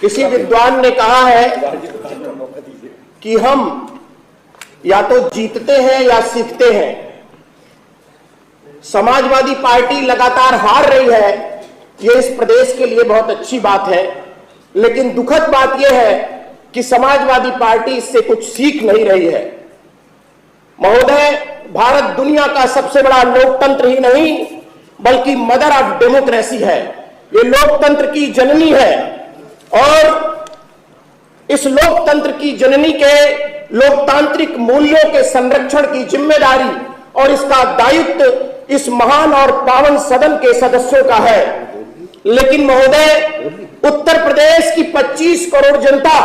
किसी विद्वान ने कहा है कि हम या तो जीतते हैं या सीखते हैं। समाजवादी पार्टी लगातार हार रही है, यह इस प्रदेश के लिए बहुत अच्छी बात है, लेकिन दुखद बात यह है कि समाजवादी पार्टी इससे कुछ सीख नहीं रही है। महोदय, भारत दुनिया का सबसे बड़ा लोकतंत्र ही नहीं बल्कि मदर ऑफ डेमोक्रेसी है। ये लोकतंत्र की जननी है और इस लोकतंत्र की जननी के लोकतांत्रिक मूल्यों के संरक्षण की जिम्मेदारी और इसका दायित्व इस महान और पावन सदन के सदस्यों का है। लेकिन महोदय, उत्तर प्रदेश की 25 करोड़ जनता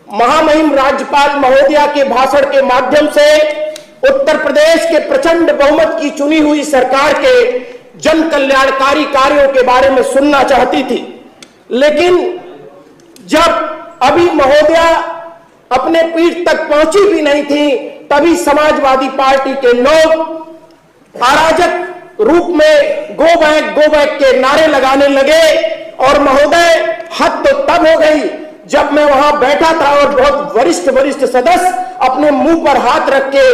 महामहिम राज्यपाल महोदया के भाषण के माध्यम से उत्तर प्रदेश के प्रचंड बहुमत की चुनी हुई सरकार के जन कल्याणकारी कार्यों के बारे में सुनना चाहती थी। लेकिन जब अभी महोदया अपने पीठ तक पहुंची भी नहीं थी, तभी समाजवादी पार्टी के लोग अराजक रूप में गो बैक के नारे लगाने लगे। और महोदय, हद तो तब हो गई जब मैं वहां बैठा था और बहुत वरिष्ठ सदस्य अपने मुंह पर हाथ रख के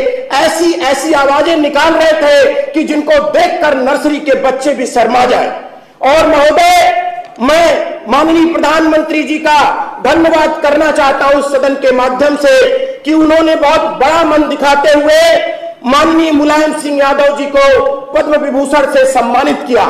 ऐसी आवाजें निकाल रहे थे कि जिनको देखकर नर्सरी के बच्चे भी शर्मा जाए। और महोदय, मैं माननीय प्रधानमंत्री जी का धन्यवाद करना चाहता हूं इस सदन के माध्यम से कि उन्होंने बहुत बड़ा मन दिखाते हुए माननीय मुलायम सिंह यादव जी को पद्म विभूषण से सम्मानित किया।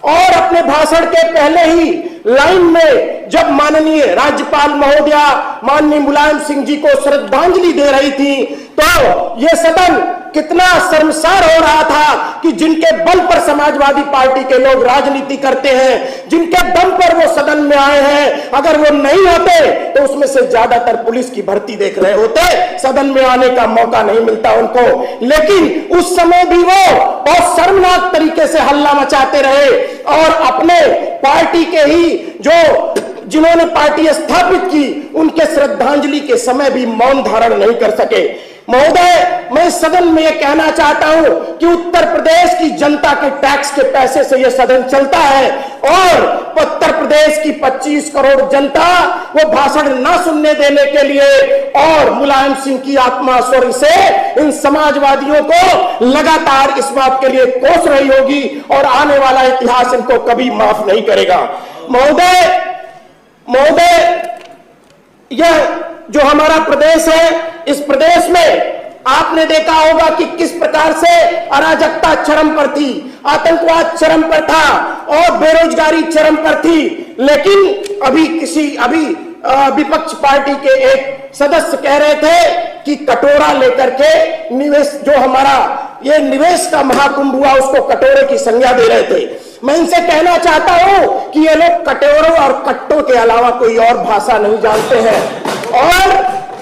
और अपने भाषण के पहले ही लाइन में जब माननीय राज्यपाल महोदया माननीय मुलायम सिंह जी को श्रद्धांजलि दे रही थी, तो यह सदन कितना शर्मसार हो रहा था कि जिनके बल पर समाजवादी पार्टी के लोग राजनीति करते हैं, जिनके दम पर वो सदन में आए हैं, अगर वो नहीं होते तो उसमें से ज्यादातर पुलिस की भर्ती देख रहे होते, सदन में आने का मौका नहीं मिलता उनको। लेकिन उस समय भी वो बहुत शर्मनाक तरीके से हल्ला मचाते रहे और अपने पार्टी के ही जिन्होंने पार्टी स्थापित की उनके श्रद्धांजलि के समय भी मौन धारण नहीं कर सके। महोदय, मैं सदन में यह कहना चाहता हूं कि उत्तर प्रदेश की जनता के टैक्स के पैसे से यह सदन चलता है और उत्तर प्रदेश की 25 करोड़ जनता वो भाषण ना सुनने देने के लिए और मुलायम सिंह की आत्मा स्वर्ग से इन समाजवादियों को लगातार इस बात के लिए कोस रही होगी और आने वाला इतिहास इनको कभी माफ नहीं करेगा। महोदय, यह जो हमारा प्रदेश है, इस प्रदेश में आपने देखा होगा कि किस प्रकार से अराजकता चरम पर थी, आतंकवाद चरम पर था और बेरोजगारी चरम पर थी। लेकिन अभी विपक्ष पार्टी के एक सदस्य कह रहे थे कि कटोरा लेकर के निवेश, जो हमारा ये निवेश का महाकुंभ हुआ, उसको कटोरे की संज्ञा दे रहे थे। मैं इनसे कहना चाहता हूं कि ये लोग कटोरों और कट्टों के अलावा कोई और भाषा नहीं जानते हैं और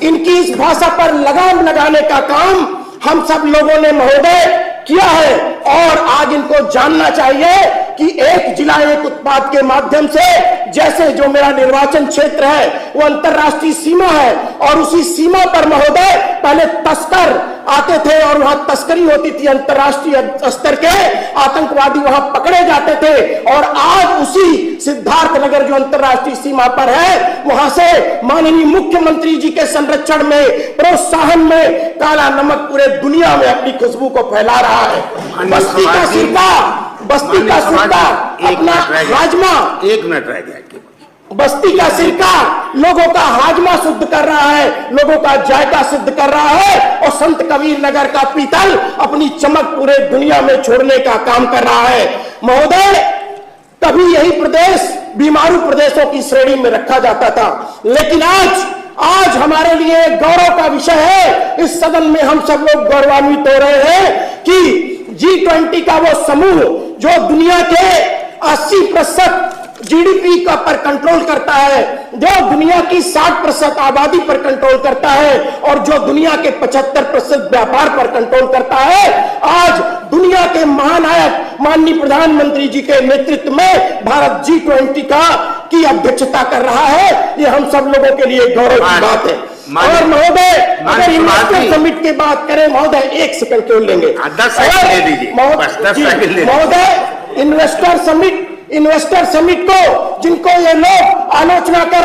इनकी इस भाषा पर लगाम लगाने का काम हम सब लोगों ने महोदय किया है। और आज इनको जानना चाहिए कि एक जिला एक उत्पाद के माध्यम से, जैसे जो मेरा निर्वाचन क्षेत्र है वो अंतरराष्ट्रीय सीमा है और उसी सीमा पर महोदय पहले तस्कर आते थे और वहां तस्करी होती थी, अंतरराष्ट्रीय स्तर के आतंकवादी वहां पकड़े जाते थे। और आज उसी सिद्धार्थनगर जो अंतरराष्ट्रीय सीमा पर है, वहां से माननीय मुख्यमंत्री जी के संरक्षण में, प्रोत्साहन में काला नमक पूरे दुनिया में अपनी खुशबू को फैला रहा है। बस्ती का सिरका अपना हाजमा, 1 मिनट रह गया, बस्ती का सिरका लोगों का हाजमा शुद्ध कर रहा है, लोगों का जायका सिद्ध कर रहा है और संत कबीर नगर का पीतल अपनी चमक पूरे दुनिया में छोड़ने का काम कर रहा है। महोदय, तभी यही प्रदेश बीमारू प्रदेशों की श्रेणी में रखा जाता था, लेकिन आज हमारे लिए गौरव का विषय है, इस सदन में हम सब लोग गौरवान्वित हो रहे हैं कि G20 का वो समूह जो दुनिया के 80% जीडीपी का पर कंट्रोल करता है, जो दुनिया की 60% आबादी पर कंट्रोल करता है और जो दुनिया के 75% व्यापार पर कंट्रोल करता है, आज दुनिया के महानायक माननीय प्रधानमंत्री जी के नेतृत्व में भारत G20 की अध्यक्षता कर रहा है। ये हम सब लोगों के लिए गौरव की बात है। और महोदय, अगर इन्वेस्टर समिट की बात करें महोदय, 1 सेकंड केवल लेंगे, 10 सेकंड दे दीजिए महोदय। इन्वेस्टर समिट को जिनको ये लोग आलोचना कर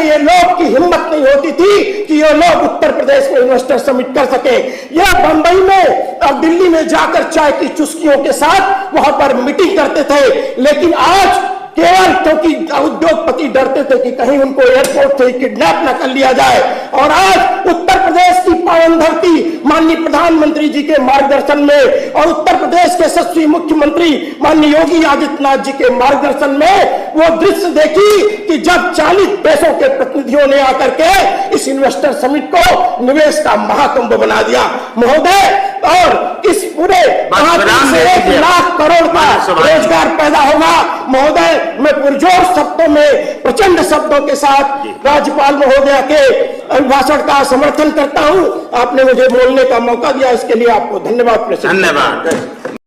ये लोग की हिम्मत नहीं होती थी कि ये लोग उत्तर प्रदेश में इन्वेस्टर समिट कर सके। यह बंबई में और दिल्ली में जाकर चाय की चुस्कियों के साथ वहां पर मीटिंग करते थे, लेकिन आज केवल क्योंकि उद्योगपति डरते थे कि कहीं उनको एयरपोर्ट से किडनैप न कर लिया जाए, और आज उत्तर प्रदेश की पावन धरती माननीय प्रधानमंत्री जी के मार्गदर्शन में और उत्तर प्रदेश के यशस्वी मुख्यमंत्री माननीय योगी आदित्यनाथ जी के मार्गदर्शन में वो दृश्य देखी कि जब 40 देशों के प्रतिनिधियों ने आकर के इस इन्वेस्टर समिट को निवेश का महाकुंभ बना दिया महोदय, और इस पूरे 1 लाख करोड़ का रोजगार पैदा होगा महोदय। मैं पुरजोर शब्दों में, प्रचंड शब्दों के साथ राज्यपाल महोदया के अभिभाषण का समर्थन करता हूं। आपने मुझे बोलने का मौका दिया, इसके लिए आपको धन्यवाद। धन्यवाद।